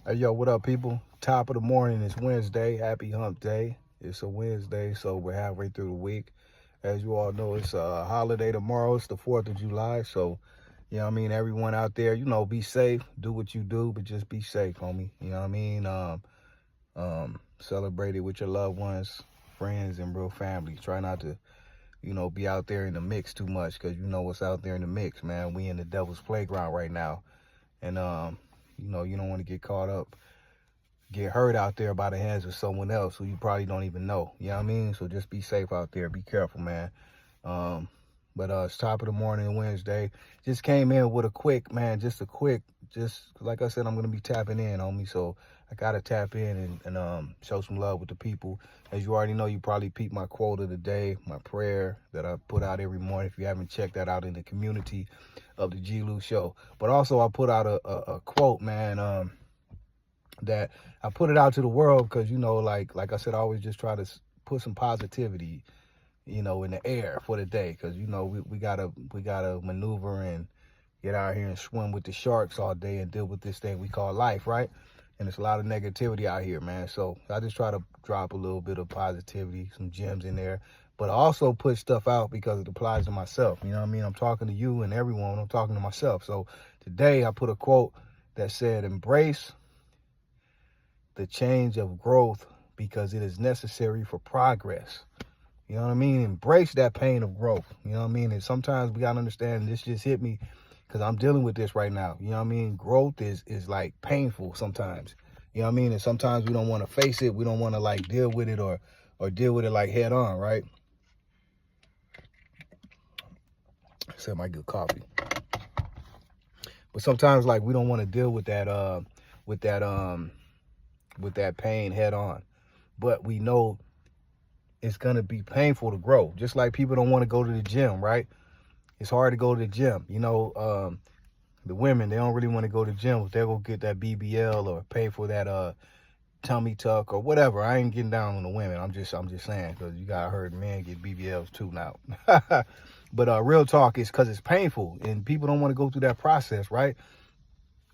Hey, yo, what up, people? Top of the morning. It's Wednesday. Happy hump day. It's a Wednesday, so we're halfway through the week. As you all know, it's a holiday tomorrow. It's the 4th of July. So, you know what I mean? Everyone out there, be safe. Do what you do, but just be safe, homie. You know what I mean? Celebrate it with your loved ones, friends, and real family. Try not to, be out there in the mix too much because you know what's out there in the mix, man. We in the devil's playground right now. And, you don't want to get hurt out there by the hands of someone else who you probably don't even know. You know what I mean? So just be safe out there. Be careful, man. But it's top of the morning, Wednesday. Just came in with just like I said, I'm going to be tapping in on me. So I got to tap in and show some love with the people. As you already know, you probably peeped my quote of the day, my prayer that I put out every morning. If you haven't checked that out in the community of the G-Lew show. But also I put out a quote, man, that I put it out to the world because, like I said, I always just try to put some positivity, in the air for the day. Because, we gotta maneuver and get out here and swim with the sharks all day and deal with this thing we call life, right? And there's a lot of negativity out here, man. So I just try to drop a little bit of positivity, some gems in there. But I also put stuff out because it applies to myself. You know what I mean? I'm talking to you and everyone. I'm talking to myself. So today I put a quote that said, embrace the change of growth because it is necessary for progress. You know what I mean? Embrace that pain of growth. You know what I mean? And sometimes we got to understand, this just hit me because I'm dealing with this right now. You know what I mean? Growth is like painful sometimes. You know what I mean? And sometimes we don't want to face it. We don't want to like deal with it or deal with it like head on, right? Except my good coffee. But sometimes like we don't want to deal with that pain head on. But we know it's going to be painful to grow. Just like people don't want to go to the gym, right? It's hard to go to the gym. The women, they don't really want to go to the gym. If they're going to get that BBL or pay for that tummy tuck or whatever. I ain't getting down on the women. I'm just saying, because you got heard men get BBLs too now. But real talk is because it's painful and people don't want to go through that process, right?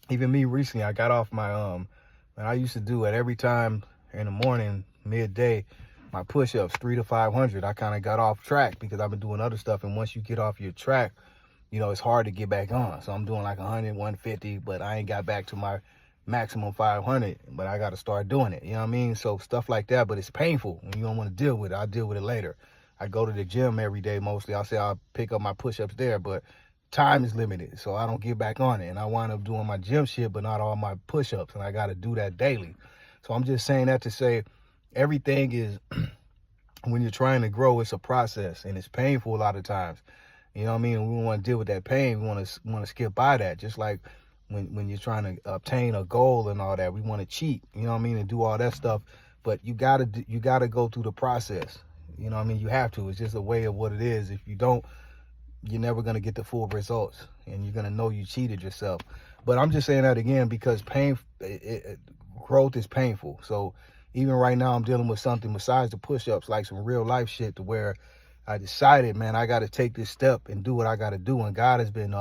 Even me recently, I got off my, and I used to do it every time in the morning, midday, my push-ups, 300 to 500. I kind of got off track because I've been doing other stuff. And once you get off your track, it's hard to get back on. So I'm doing like 100, 150, but I ain't got back to my maximum 500, but I got to start doing it. You know what I mean? So stuff like that, but it's painful and you don't want to deal with it. I'll deal with it later. I go to the gym every day mostly. I'll say I'll pick up my push-ups there, but time is limited, so I don't get back on it. And I wind up doing my gym shit, but not all my push-ups, and I got to do that daily. So I'm just saying that to say everything is, when you're trying to grow, it's a process, and it's painful a lot of times. You know what I mean? We don't want to deal with that pain. We want to skip by that, just like when you're trying to obtain a goal and all that. We want to cheat, you know what I mean, and do all that stuff. But you gotta go through the process. You know what I mean? You have to. It's just a way of what it is. If you don't, you're never going to get the full results, and you're going to know you cheated yourself. But I'm just saying that again because growth is painful. So even right now, I'm dealing with something besides the push-ups, like some real life shit, to where I decided, man, I got to take this step and do what I got to do. And God has been,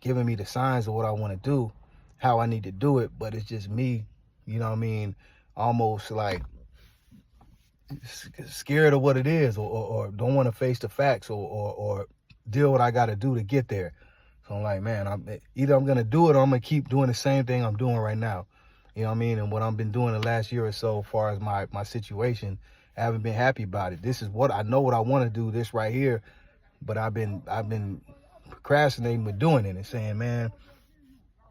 giving me the signs of what I want to do, how I need to do it. But it's just me, you know what I mean, almost like scared of what it is, or don't want to face the facts, or deal what I got to do to get there. So I'm like, man, I'm going to do it, or I'm going to keep doing the same thing I'm doing right now. You know what I mean? And what I've been doing the last year or so, as far as my situation, I haven't been happy about it. This is what I know what I want to do, this right here, but I've been procrastinating with doing it and saying, man,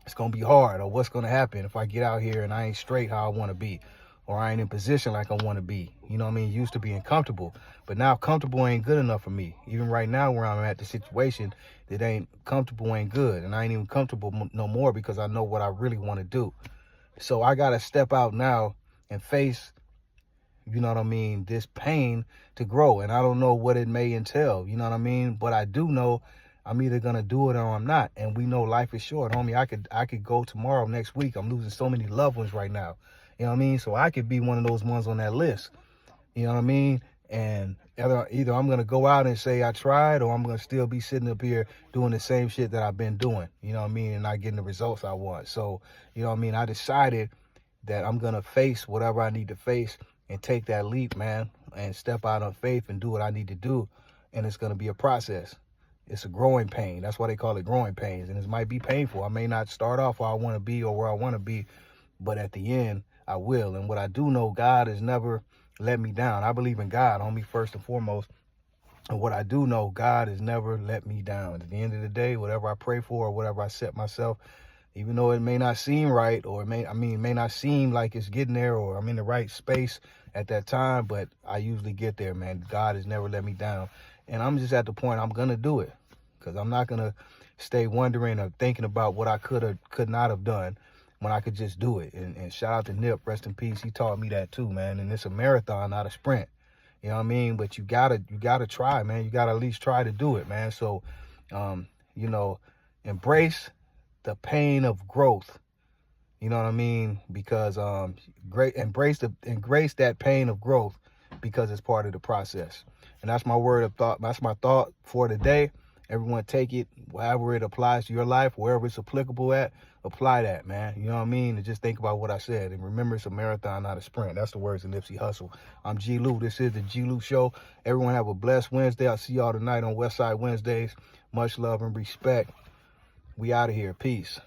it's going to be hard, or what's going to happen if I get out here and I ain't straight how I want to be, or I ain't in position like I want to be. You know what I mean? Used to being comfortable, but now comfortable ain't good enough for me. Even right now where I'm at, the situation that ain't comfortable ain't good. And I ain't even comfortable no more because I know what I really want to do. So I got to step out now and face, you know what I mean, this pain to grow. And I don't know what it may entail, you know what I mean? But I do know I'm either going to do it or I'm not. And we know life is short, homie. I could go tomorrow, next week. I'm losing so many loved ones right now. You know what I mean? So I could be one of those ones on that list. You know what I mean? And either I'm going to go out and say I tried, or I'm going to still be sitting up here doing the same shit that I've been doing, you know what I mean, and not getting the results I want. So, you know what I mean, I decided that I'm going to face whatever I need to face and take that leap, man, and step out on faith and do what I need to do. And it's going to be a process. It's a growing pain. That's why they call it growing pains. And it might be painful. I may not start off where I want to be or where I want to be, but at the end, I will. And what I do know, God has never let me down. I believe in God, homie, first and foremost. And what I do know, God has never let me down. At the end of the day, whatever I pray for or whatever I set myself, even though it may not seem right, or it may not seem like it's getting there, or I'm in the right space at that time, but I usually get there, man. God has never let me down. And I'm just at the point I'm going to do it, because I'm not going to stay wondering or thinking about what I could not have done when I could just do it. And shout out to Nip, rest in peace. He taught me that too, man. And it's a marathon, not a sprint. You know what I mean? But you gotta try, man. You gotta at least try to do it, man. So, you know, embrace the pain of growth. You know what I mean? Because embrace that pain of growth, because it's part of the process. And that's my word of thought. That's my thought for today. Everyone take it, however it applies to your life, wherever it's applicable at, apply that, man. You know what I mean? And just think about what I said. And remember, it's a marathon, not a sprint. That's the words of Nipsey Hussle. I'm G-Lew. This is the G-Lew Show. Everyone have a blessed Wednesday. I'll see y'all tonight on Westside Wednesdays. Much love and respect. We out of here. Peace.